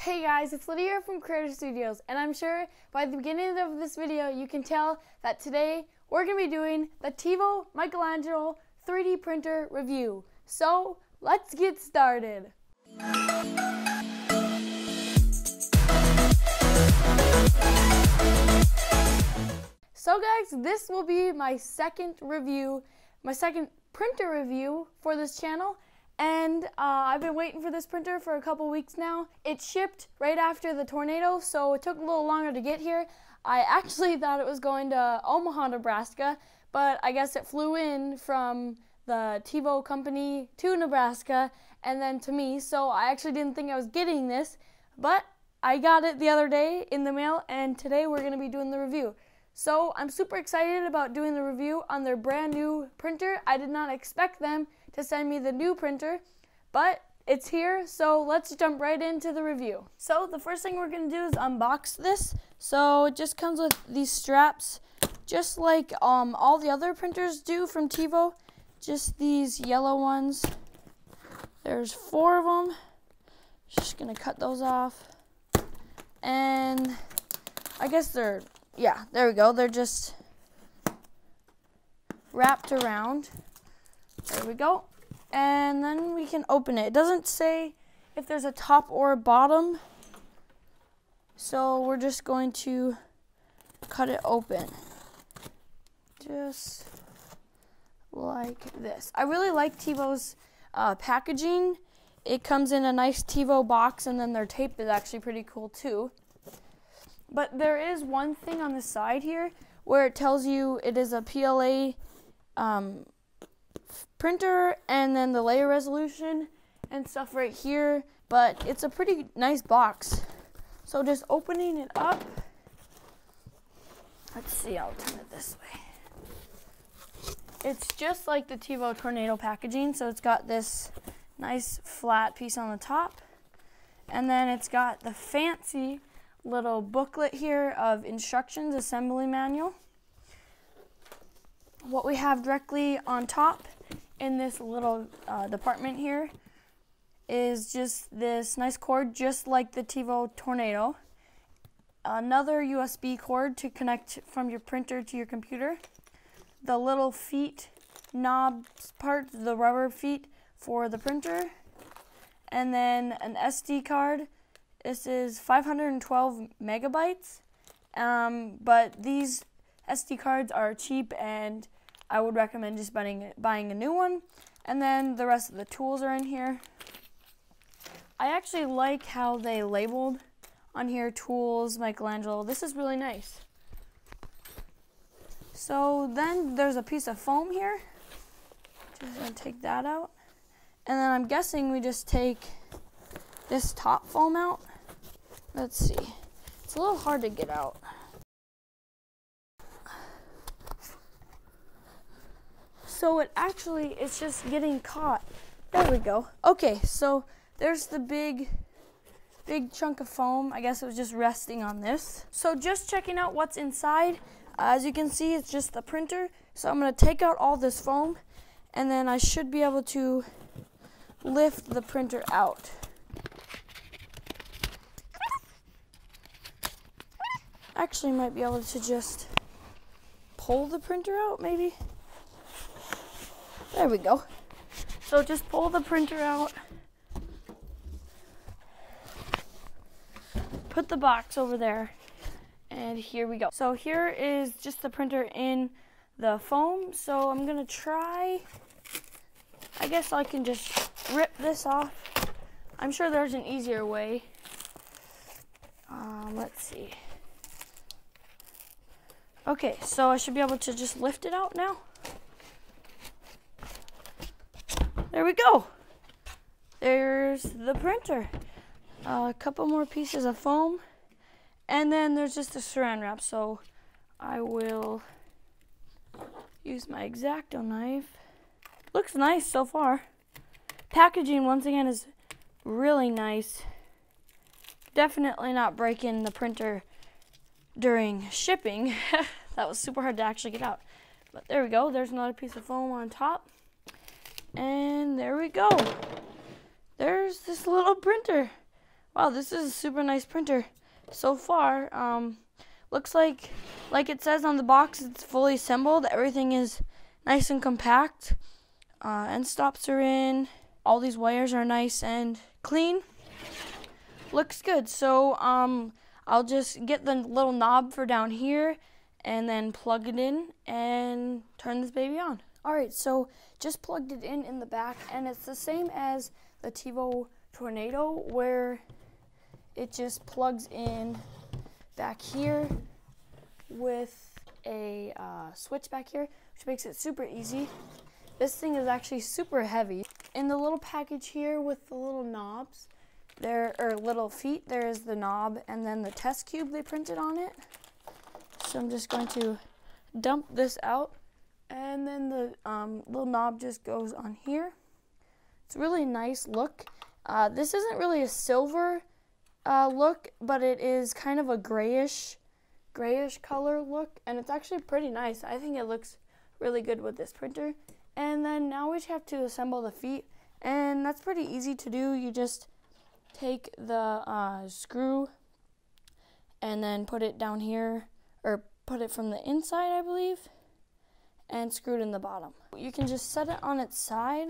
Hey guys, it's Lydia from Creator Studios, and I'm sure by the beginning of this video you can tell that today we're going to be doing the TiVo Michelangelo 3D printer review. So let's get started. So guys, this will be my second printer review for this channel. And I've been waiting for this printer for a couple weeks now. It shipped right after the tornado, so it took a little longer to get here. I actually thought it was going to Omaha, Nebraska, but I guess it flew in from the TiVo company to Nebraska and then to me, so I actually didn't think I was getting this, but I got it the other day in the mail, and today we're going to be doing the review. So I'm super excited about doing the review on their brand new printer. I did not expect them to send me the new printer, but it's here, so let's jump right into the review. So the first thing we're going to do is unbox this. So it just comes with these straps, just like all the other printers do from TiVo, just these yellow ones. There's 4 of them. Just going to cut those off. And I guess yeah, there we go. They're just wrapped around. There we go. And then we can open it. It doesn't say if there's a top or a bottom. So we're just going to cut it open. Just like this. I really like TiVo's packaging. It comes in a nice TiVo box, and then their tape is actually pretty cool too. But there is one thing on the side here where it tells you it is a PLA printer, and then the layer resolution and stuff right here. But it's a pretty nice box. So just opening it up. Let's see, I'll turn it this way. It's just like the TiVo Tornado packaging. So it's got this nice flat piece on the top. And then it's got the fancy little booklet here of instructions, assembly manual. What we have directly on top in this little department here is just this nice cord, just like the TiVo Tornado. Another USB cord to connect from your printer to your computer. The little feet knobs part, the rubber feet for the printer. And then an SD card. This is 512 megabytes, but these SD cards are cheap, and I would recommend just buying a new one. And then the rest of the tools are in here. I actually like how they labeled on here, tools, Michelangelo. This is really nice. So then there's a piece of foam here. Just gonna take that out. And then I'm guessing we just take this top foam out. Let's see. It's a little hard to get out. So it's just getting caught. There we go. Okay, so there's the big chunk of foam. I guess it was just resting on this. So just checking out what's inside. As you can see, it's just the printer. So I'm going to take out all this foam, and then I should be able to lift the printer out. Actually might be able to just pull the printer out, maybe. There we go. So just pull the printer out. Put the box over there. And here we go. So here is just the printer in the foam. So I'm going to try. I guess I can just rip this off. I'm sure there's an easier way. Let's see. Okay, so I should be able to just lift it out now. There we go. There's the printer. A couple more pieces of foam. And then there's just a saran wrap. So I will use my X-Acto knife. Looks nice so far. Packaging, once again, is really nice. Definitely not breaking the printer during shipping. That was super hard to actually get out. But there we go. There's another piece of foam on top. And there we go. There's this little printer. Wow, this is a super nice printer so far. Looks like it says on the box, it's fully assembled. Everything is nice and compact. End stops are in. All these wires are nice and clean. Looks good. So I'll just get the little knob for down here and then plug it in and turn this baby on. Alright, so just plugged it in the back, and it's the same as the TiVo Tornado, where it just plugs in back here with a switch back here, which makes it super easy. This thing is actually super heavy. In the little package here with the little knobs, little feet, there is the knob and then the test cube they printed on it. So I'm just going to dump this out, and then the little knob just goes on here. It's a really nice look. This isn't really a silver look, but it is kind of a grayish color look, and it's actually pretty nice. I think it looks really good with this printer. And then now we just have to assemble the feet, and that's pretty easy to do. You just take the screw and then put it down here, or put it from the inside, I believe, and screw it in the bottom. You can just set it on its side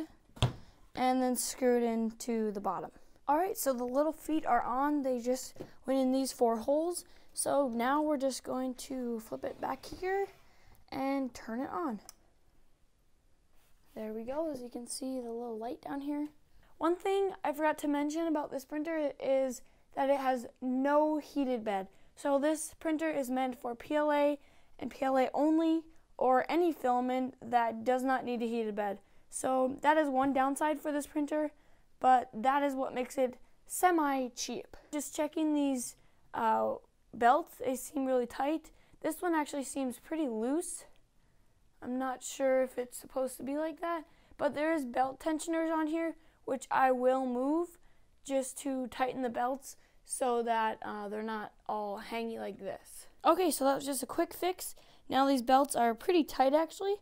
and then screw it into the bottom. Alright, so the little feet are on. They just went in these 4 holes. So now we're just going to flip it back here and turn it on. There we go. As you can see, the little light down here. One thing I forgot to mention about this printer is that it has no heated bed. So this printer is meant for PLA and PLA only, or any filament that does not need a heated bed. So that is one downside for this printer, but that is what makes it semi-cheap. Just checking these belts, they seem really tight. This one actually seems pretty loose. I'm not sure if it's supposed to be like that, but there is belt tensioners on here, which I will move just to tighten the belts so that they're not all hangy like this. Okay, so that was just a quick fix. Now these belts are pretty tight actually.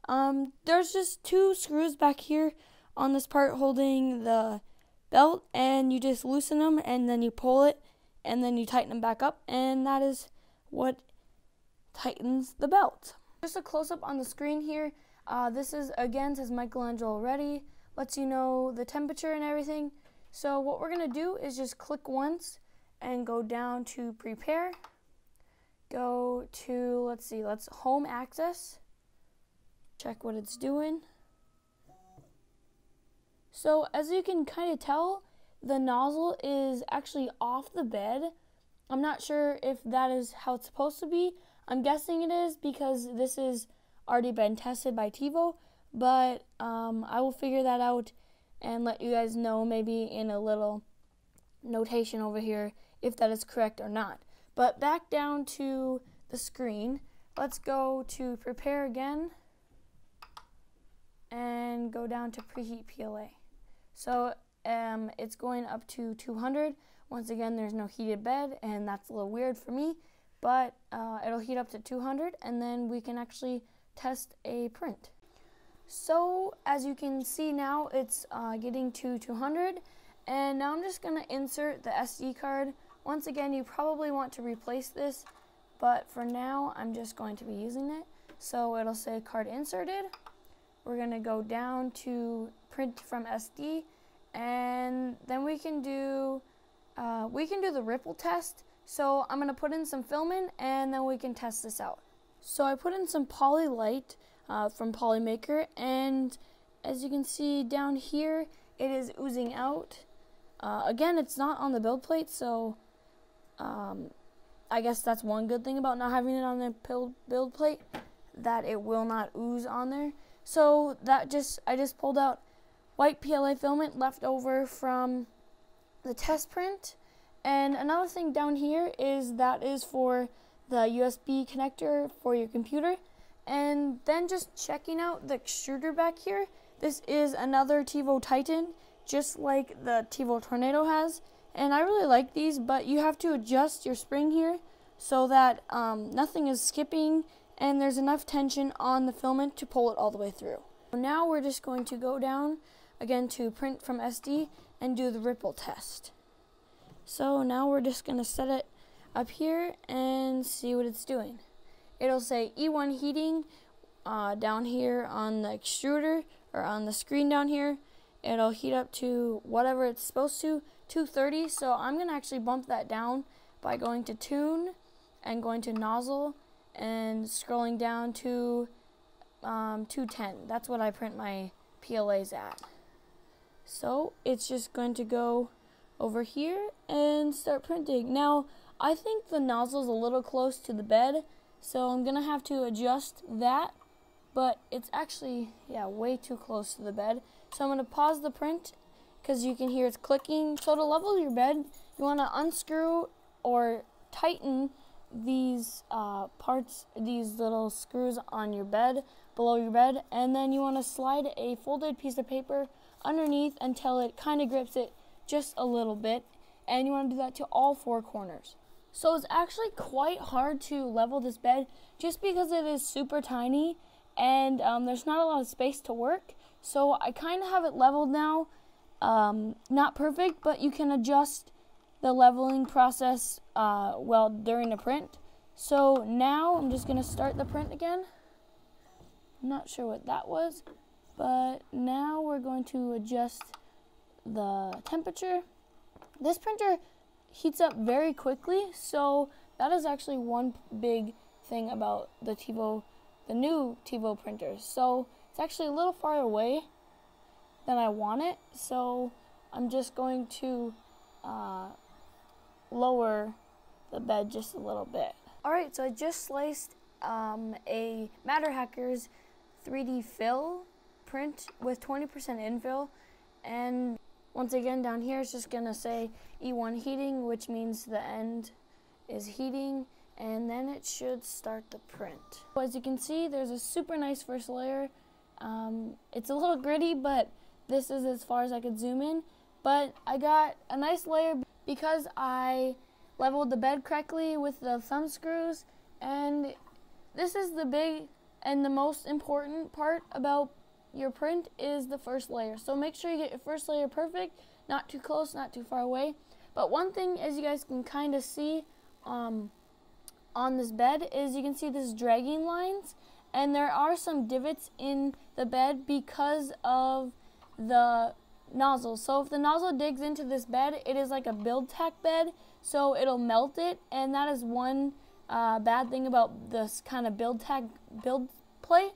There's just 2 screws back here on this part holding the belt, and you just loosen them and then you pull it and then you tighten them back up, and that is what tightens the belt. Just a close-up on the screen here. This is, again, says Michelangelo ready. Lets you know the temperature and everything. So what we're going to do is just click once and go down to prepare. Go to, let's home access. Check what it's doing. So as you can kind of tell, the nozzle is actually off the bed. I'm not sure if that is how it's supposed to be. I'm guessing it is because this has already been tested by TiVo, but I will figure that out and let you guys know maybe in a little notation over here if that is correct or not. But back down to the screen, let's go to prepare again and go down to preheat PLA. So it's going up to 200. Once again, there's no heated bed, and that's a little weird for me, but it'll heat up to 200, and then we can actually test a print. So as you can see now, it's getting to 200, and now I'm just going to insert the SD card. Once again, you probably want to replace this, but for now, I'm just going to be using it. So it'll say card inserted. We're going to go down to print from SD, and then we can do the ripple test. So I'm going to put in some filament, and then we can test this out. So I put in some Poly-Lite from Polymaker, and as you can see down here, it is oozing out. Again, it's not on the build plate, so I guess that's one good thing about not having it on the build plate, that it will not ooze on there. So I just pulled out white PLA filament left over from the test print. And another thing down here is that is for the USB connector for your computer. And then just checking out the extruder back here. This is another TiVo Titan, just like the TiVo Tornado has. And I really like these, but you have to adjust your spring here so that nothing is skipping and there's enough tension on the filament to pull it all the way through. Now we're just going to go down again to print from SD and do the ripple test. So now we're just going to set it up here and see what it's doing. It'll say E1 heating down here on the extruder or on the screen down here. It'll heat up to whatever it's supposed to, 230. So I'm going to actually bump that down by going to tune and going to nozzle and scrolling down to 210. That's what I print my PLAs at. So it's just going to go over here and start printing. Now, I think the nozzle's a little close to the bed, so I'm going to have to adjust that, but it's actually, way too close to the bed. So I'm going to pause the print because you can hear it's clicking. So to level your bed, you want to unscrew or tighten these parts, these little screws on your bed, below your bed, and then you want to slide a folded piece of paper underneath until it kind of grips it just a little bit, and you want to do that to all 4 corners. So it's actually quite hard to level this bed just because it is super tiny and there's not a lot of space to work. So I kind of have it leveled now, not perfect, but you can adjust the leveling process during the print. So now I'm just going to start the print again. I'm not sure what that was, but now we're going to adjust the temperature. This printer heats up very quickly, so that is actually one big thing about the new TiVo printers. So it's actually a little far away than I want it, so I'm just going to lower the bed just a little bit. Alright, so I just sliced a MatterHackers 3D fill print with 20% infill, and once again down here it's just gonna say E1 heating, which means the end is heating, and then it should start the print. So as you can see, there's a super nice first layer. It's a little gritty, but this is as far as I could zoom in, but I got a nice layer because I leveled the bed correctly with the thumb screws, and this is the big and the most important part about your print is the first layer. So make sure you get your first layer perfect, not too close, not too far away. But one thing, as you guys can kind of see on this bed, is you can see this dragging lines, and there are some divots in the bed because of the nozzle. So if the nozzle digs into this bed, it is like a build tack bed, so it'll melt it, and that is one bad thing about this kind of build plate,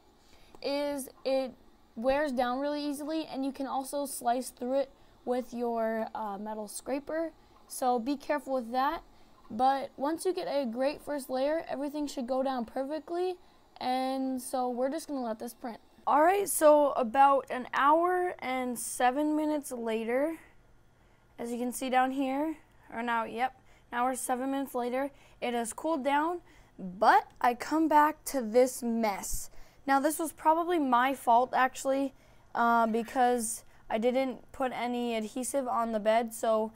is it wears down really easily, and you can also slice through it with your metal scraper, so be careful with that. But once you get a great first layer, everything should go down perfectly, and so we're just going to let this print. Alright, so about an hour and 7 minutes later, as you can see down here, now we're 7 minutes later, it has cooled down, but I come back to this mess. Now this was probably my fault actually, because I didn't put any adhesive on the bed, so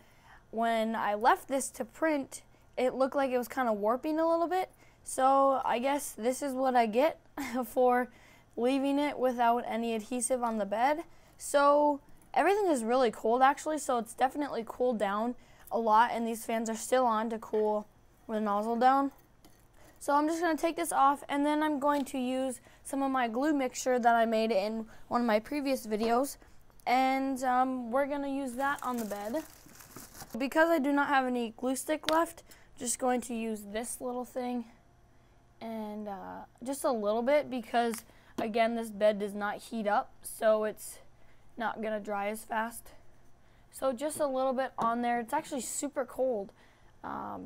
when I left this to print, it looked like it was kind of warping a little bit. So I guess this is what I get for leaving it without any adhesive on the bed. So everything is really cold actually, so it's definitely cooled down a lot, and these fans are still on to cool the nozzle down. So I'm just going to take this off, and then I'm going to use some of my glue mixture that I made in one of my previous videos, and we're going to use that on the bed. Because I do not have any glue stick left, just going to use this little thing, and just a little bit, because again this bed does not heat up, so it's not going to dry as fast. So just a little bit on there. It's actually super cold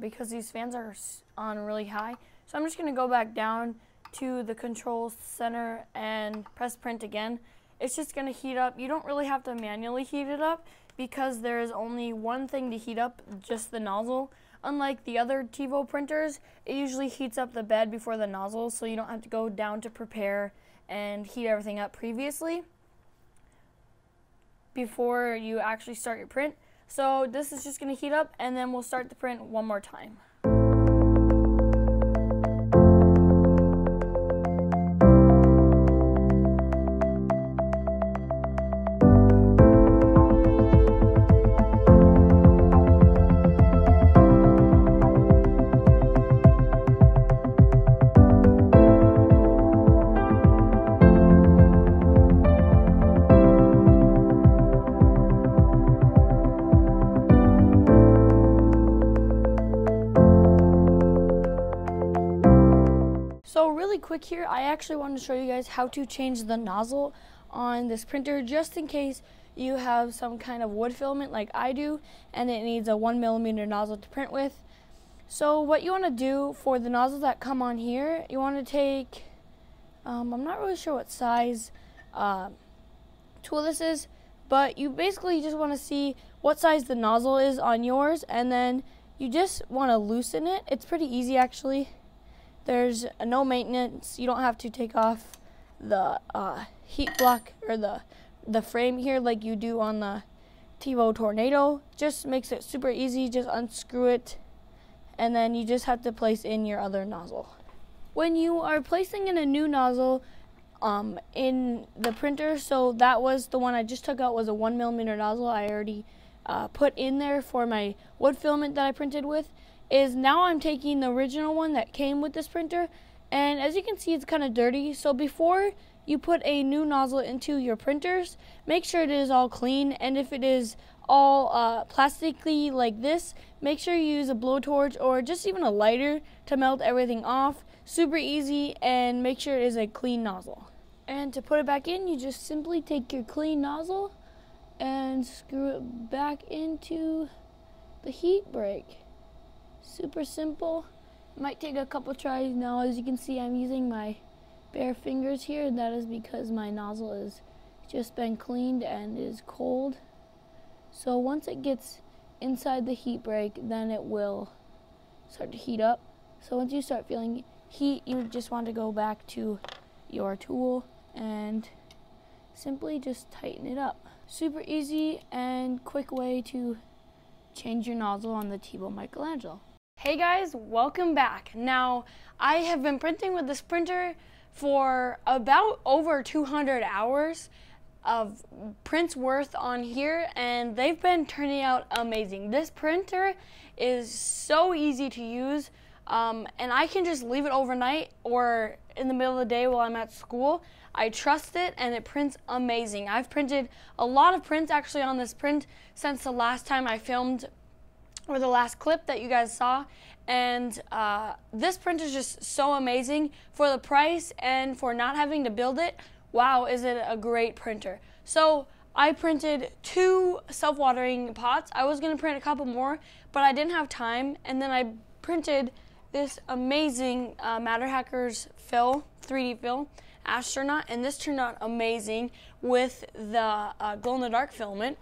because these fans are on really high. So I'm just going to go back down to the control center and press print again. It's just going to heat up. You don't really have to manually heat it up because there is only one thing to heat up, just the nozzle. Unlike the other TiVo printers, it usually heats up the bed before the nozzle, so you don't have to go down to prepare and heat everything up previously before you actually start your print. So this is just going to heat up, and then we'll start the print one more time. really quick here, I actually wanted to show you guys how to change the nozzle on this printer, just in case you have some kind of wood filament like I do and it needs a 1mm nozzle to print with. So what you want to do for the nozzles that come on here, you want to take, I'm not really sure what size tool this is, but you basically just want to see what size the nozzle is on yours, and then you just want to loosen it. It's pretty easy actually. There's no maintenance. You don't have to take off the heat block or the frame here like you do on the Tevo Tornado. Just makes it super easy. Just unscrew it, and then you just have to place in your other nozzle. When you are placing in a new nozzle in the printer, so that was the one I just took out, was a 1mm nozzle I already put in there for my wood filament that I printed with, is now I'm taking the original one that came with this printer, and as you can see, it's kind of dirty. So before you put a new nozzle into your printers, make sure it is all clean, and if it is all plasticky like this, make sure you use a blowtorch or just even a lighter to melt everything off. Super easy, and make sure it is a clean nozzle. And to put it back in, you just simply take your clean nozzle and screw it back into the heat break. Super simple. Might take a couple tries. Now, as you can see, I'm using my bare fingers here, and that is because my nozzle has just been cleaned and is cold. So once it gets inside the heat break, then it will start to heat up. So once you start feeling heat, you just want to go back to your tool and simply just tighten it up. Super easy and quick way to change your nozzle on the Tevo Michelangelo. Hey guys, welcome back. Now, I have been printing with this printer for about over 200 hours of prints worth on here, and they've been turning out amazing. This printer is so easy to use, and I can just leave it overnight or in the middle of the day while I'm at school. I trust it, and it prints amazing. I've printed a lot of prints actually on this print since the last time I filmed, or the last clip that you guys saw, and this print is just so amazing for the price and for not having to build it. Wow, is it a great printer. So I printed 2 self-watering pots. I was going to print a couple more, but I didn't have time, and then I printed this amazing Matterhackers fill, 3D fill, astronaut, and this turned out amazing with the glow-in-the-dark filament.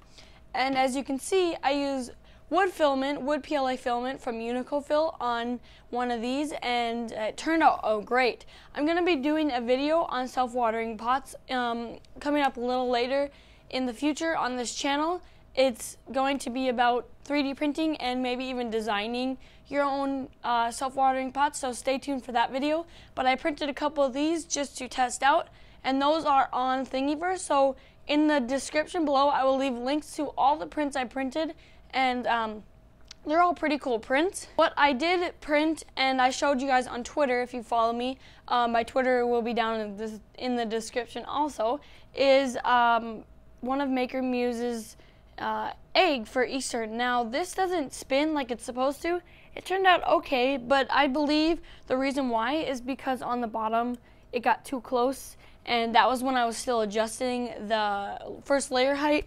And as you can see, I use wood filament, wood PLA filament from Unico-Fill on one of these, and it turned out great. I'm going to be doing a video on self-watering pots coming up a little later in the future on this channel. It's going to be about 3D printing and maybe even designing your own self-watering pots, so stay tuned for that video. But I printed a couple of these just to test out, and those are on Thingiverse. So in the description below, I will leave links to all the prints I printed, and they're all pretty cool prints. What I did print, and I showed you guys on Twitter, if you follow me, my Twitter will be down in the description also, is one of Maker Muse's egg for Easter. Now, this doesn't spin like it's supposed to. It turned out okay, but I believe the reason why is because on the bottom it got too close, and that was when I was still adjusting the first layer height,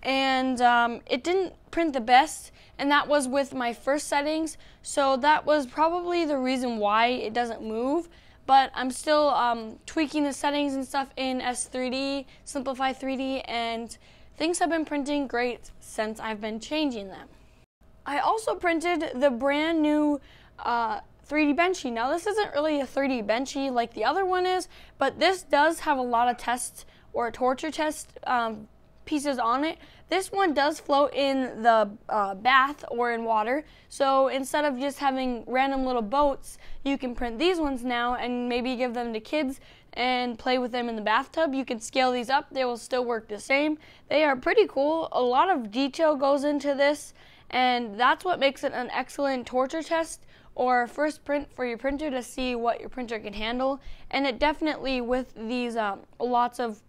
and it didn't print the best, and that was with my first settings, so that was probably the reason why it doesn't move. But I'm still tweaking the settings and stuff in S3D, Simplify 3D, and things have been printing great since I've been changing them. I also printed the brand new 3D Benchy. Now, this isn't really a 3D Benchy like the other one is, but this does have a lot of tests or torture test pieces on it. This one does float in the bath or in water, so instead of just having random little boats, you can print these ones now and maybe give them to kids and play with them in the bathtub. You can scale these up, they will still work the same. They are pretty cool. A lot of detail goes into this, and that's what makes it an excellent torture test or first print for your printer to see what your printer can handle. And it definitely, with these lots of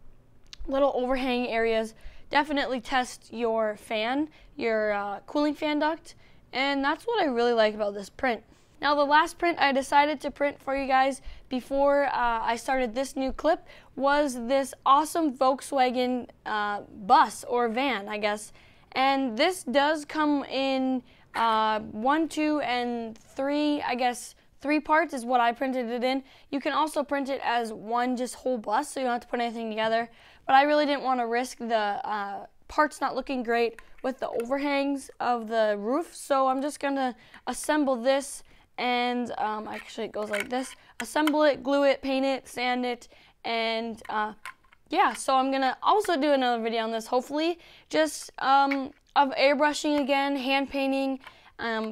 little overhang areas, definitely test your fan, your cooling fan duct, and that's what I really like about this print. Now the last print I decided to print for you guys before I started this new clip was this awesome Volkswagen bus or van, I guess. And this does come in 1, 2, and 3, I guess 3 parts is what I printed it in. You can also print it as one just whole bus, so you don't have to put anything together. But I really didn't want to risk the parts not looking great with the overhangs of the roof, so I'm just going to assemble this. And actually it goes like this: assemble it, glue it, paint it, sand it, and yeah, so I'm gonna also do another video on this, hopefully, just of airbrushing again, hand painting,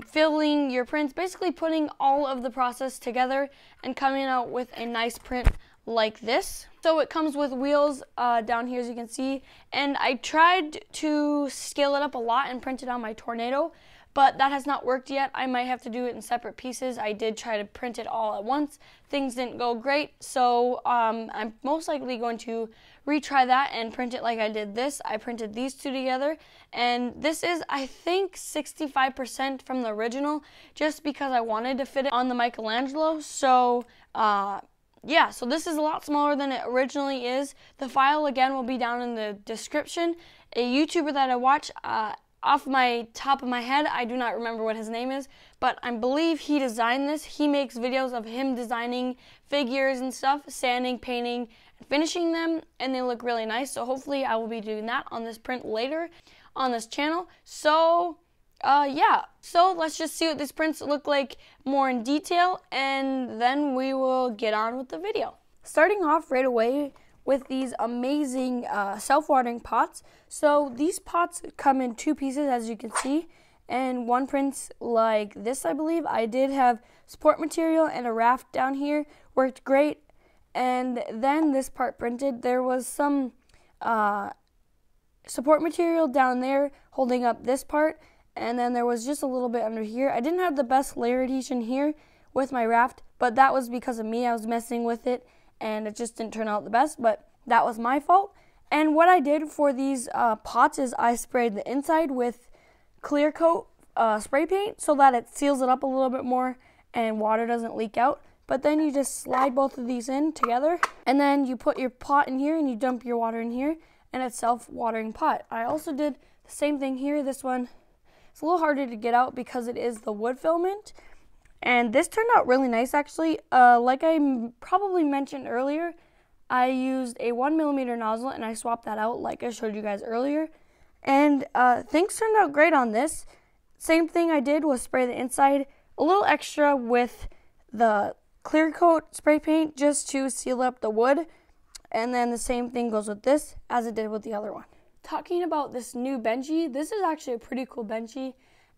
filling your prints, basically putting all of the process together and coming out with a nice print like this. So it comes with wheels down here, as you can see, and I tried to scale it up a lot and print it on my Tornado, but that has not worked yet. I might have to do it in separate pieces. I did try to print it all at once. Things didn't go great, so I'm most likely going to retry that and print it like I did this. I printed these two together, and this is, I think, 65% from the original, just because I wanted to fit it on the Michelangelo. So yeah, so this is a lot smaller than it originally is. The file, again, will be down in the description. A YouTuber that I watch, off my top of my head, I do not remember what his name is, but I believe he designed this. He makes videos of him designing figures and stuff, sanding, painting, and finishing them, and they look really nice. So hopefully I will be doing that on this print later on this channel. So yeah, so let's just see what these prints look like more in detail, and then we will get on with the video. Starting off right away with these amazing self-watering pots. So these pots come in 2 pieces, as you can see, and one prints like this, I believe. I did have support material and a raft down here, worked great. And then this part printed, there was some support material down there holding up this part, and then there was just a little bit under here. I didn't have the best layer adhesion here with my raft, but that was because of me. I was messing with it, and it just didn't turn out the best, but that was my fault. And what I did for these pots is I sprayed the inside with clear coat spray paint so that it seals it up a little bit more and water doesn't leak out. But then you just slide both of these in together, and then you put your pot in here and you dump your water in here, and it's self-watering pot. I also did the same thing here. This one, it's a little harder to get out because it is the wood filament. And this turned out really nice, actually. Like I probably mentioned earlier, I used a 1mm nozzle and I swapped that out like I showed you guys earlier. And things turned out great on this. Same thing I did was spray the inside a little extra with the clear coat spray paint just to seal up the wood. And then the same thing goes with this as it did with the other one. Talking about this new Benchy, this is actually a pretty cool Benchy,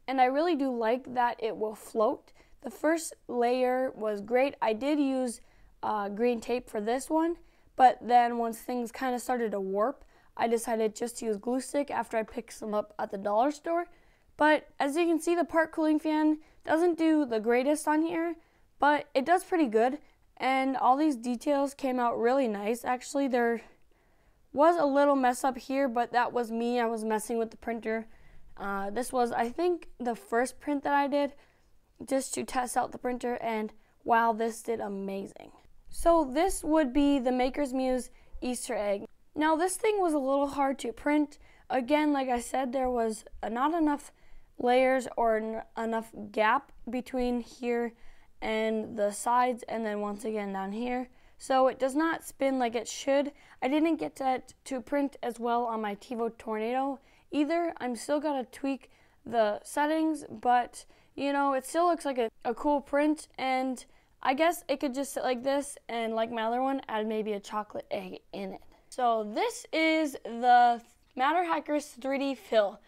and I really do like that it will float. The first layer was great. I did use green tape for this one, but then once things kind of started to warp, I decided just to use glue stick after I picked some up at the dollar store. But as you can see, the part cooling fan doesn't do the greatest on here, but it does pretty good. And all these details came out really nice. Actually, there was a little mess up here, but that was me. I was messing with the printer. This was, I think, the first print that I did just to test out the printer, and wow, this did amazing. So this would be the Maker's Muse Easter egg. Now this thing was a little hard to print. Again, like I said, there was not enough layers or enough gap between here and the sides, and then once again down here. So it does not spin like it should. I didn't get that to print as well on my Tevo Tornado either. I'm still gonna tweak the settings, but you know, it still looks like a cool print, and I guess it could just sit like this, and like my other one, add maybe a chocolate egg in it. So this is the Matterhackers 3D Fill.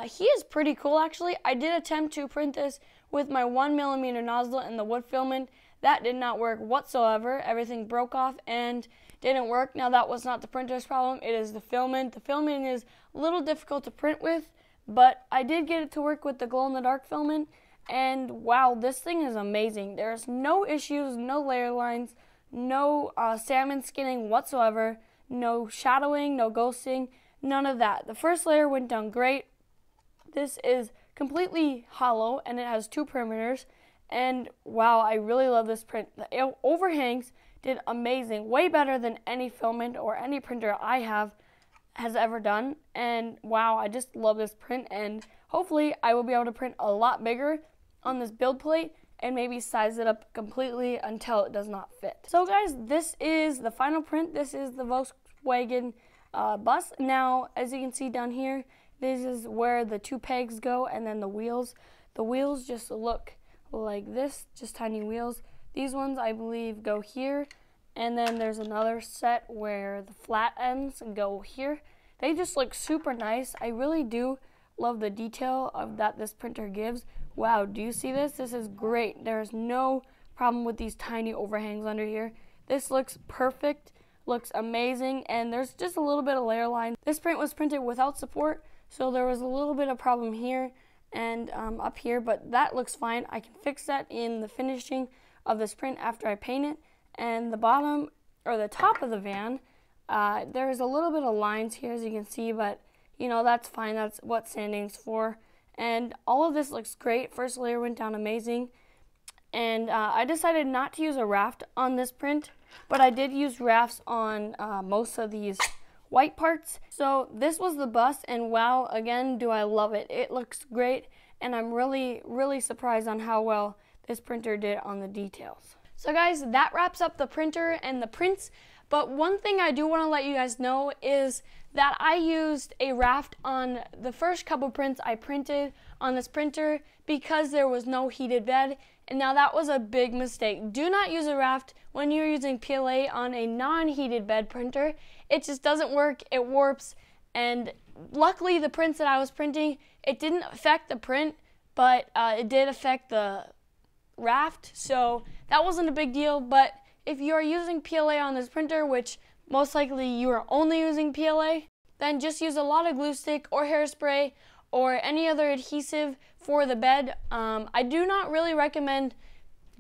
He is pretty cool, actually. I did attempt to print this with my 1mm nozzle and the wood filament. That did not work whatsoever. Everything broke off and didn't work. Now that was not the printer's problem, it is the filament. The filament is a little difficult to print with, but I did get it to work with the glow-in-the-dark filament, and wow, this thing is amazing. There's no issues, no layer lines, no salmon skinning whatsoever, no shadowing, no ghosting, none of that. The first layer went down great. This is completely hollow, and it has 2 perimeters, And wow, I really love this print. The overhangs did amazing, way better than any filament or any printer I have has ever done. And wow, I just love this print, and hopefully I will be able to print a lot bigger on this build plate and maybe size it up completely until it does not fit. So guys, this is the final print. This is the Volkswagen bus. Now, as you can see down here, this is where the 2 pegs go, and then the wheels. The wheels just look like this, just tiny wheels. These ones, I believe, go here, and then there's another set where the flat ends go here. They just look super nice. I really do love the detail of that this printer gives. Wow, do you see this? This is great. There's no problem with these tiny overhangs under here. This looks perfect, looks amazing, and there's just a little bit of layer line. This print was printed without support, so there was a little bit of problem here and up here, but that looks fine. I can fix that in the finishing of this print after I paint it. And the bottom, or the top of the van, there's a little bit of lines here, as you can see, but you know, that's fine. That's what sanding's for. And all of this looks great. First layer went down amazing. And I decided not to use a raft on this print, but I did use rafts on most of these white parts. So this was the bus, and wow, again, do I love it. It looks great, and I'm really, really surprised on how well this printer did on the details. So guys, that wraps up the printer and the prints. But one thing I do want to let you guys know is that I used a raft on the first couple prints I printed on this printer because there was no heated bed. And now that was a big mistake. Do not use a raft when you're using PLA on a non-heated bed printer. It just doesn't work, it warps. And luckily the prints that I was printing, it didn't affect the print, but it did affect the raft. So that wasn't a big deal. But if you are using PLA on this printer, which most likely you are only using PLA, then just use a lot of glue stick or hairspray or any other adhesive for the bed. I do not really recommend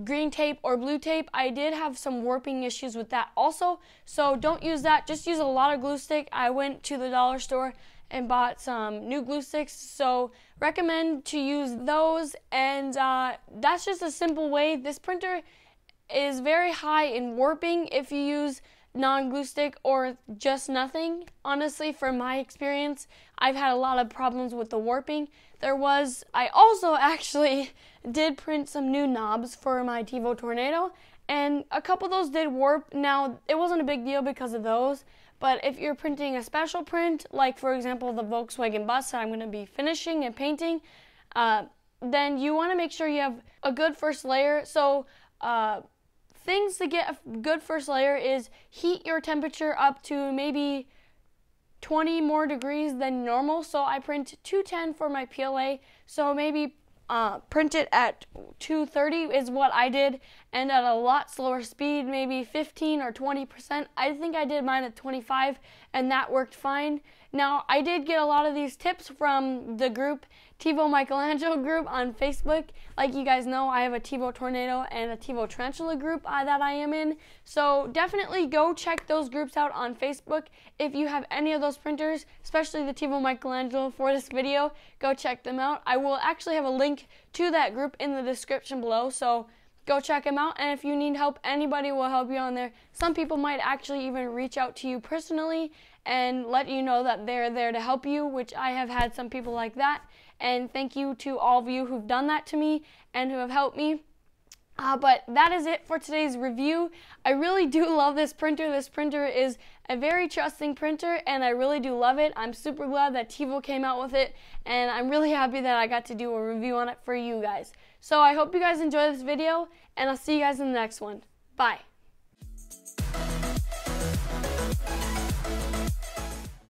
green tape or blue tape. I did have some warping issues with that also, so don't use that. Just use a lot of glue stick. I went to the dollar store and bought some new glue sticks, so recommend to use those. And that's just a simple way. This printer is very high in warping if you use non-glue stick or just nothing. Honestly, from my experience, I've had a lot of problems with the warping. I also actually did print some new knobs for my Tevo Tornado, and a couple of those did warp. Now, it wasn't a big deal because of those, but if you're printing a special print, like for example the Volkswagen bus that I'm going to be finishing and painting, then you want to make sure you have a good first layer. So things to get a good first layer is heat your temperature up to maybe 20 more degrees than normal. So I print 210 for my PLA, so maybe print it at 230 is what I did, and at a lot slower speed, maybe 15 or 20%. I think I did mine at 25, and that worked fine. Now, I did get a lot of these tips from the group, Tevo Michelangelo group on Facebook. Like you guys know, I have a Tevo Tornado and a Tevo Tarantula group that I am in. So definitely go check those groups out on Facebook. If you have any of those printers, especially the Tevo Michelangelo for this video, go check them out. I will actually have a link to that group in the description below, so go check them out. And if you need help, anybody will help you on there. Some people might actually even reach out to you personally and let you know that they're there to help you, which I have had some people like that. And thank you to all of you who've done that to me and who have helped me. But that is it for today's review. I really do love this printer. This printer is a very trusting printer, and I really do love it. I'm super glad that Tevo came out with it, and I'm really happy that I got to do a review on it for you guys. So I hope you guys enjoy this video, and I'll see you guys in the next one. Bye.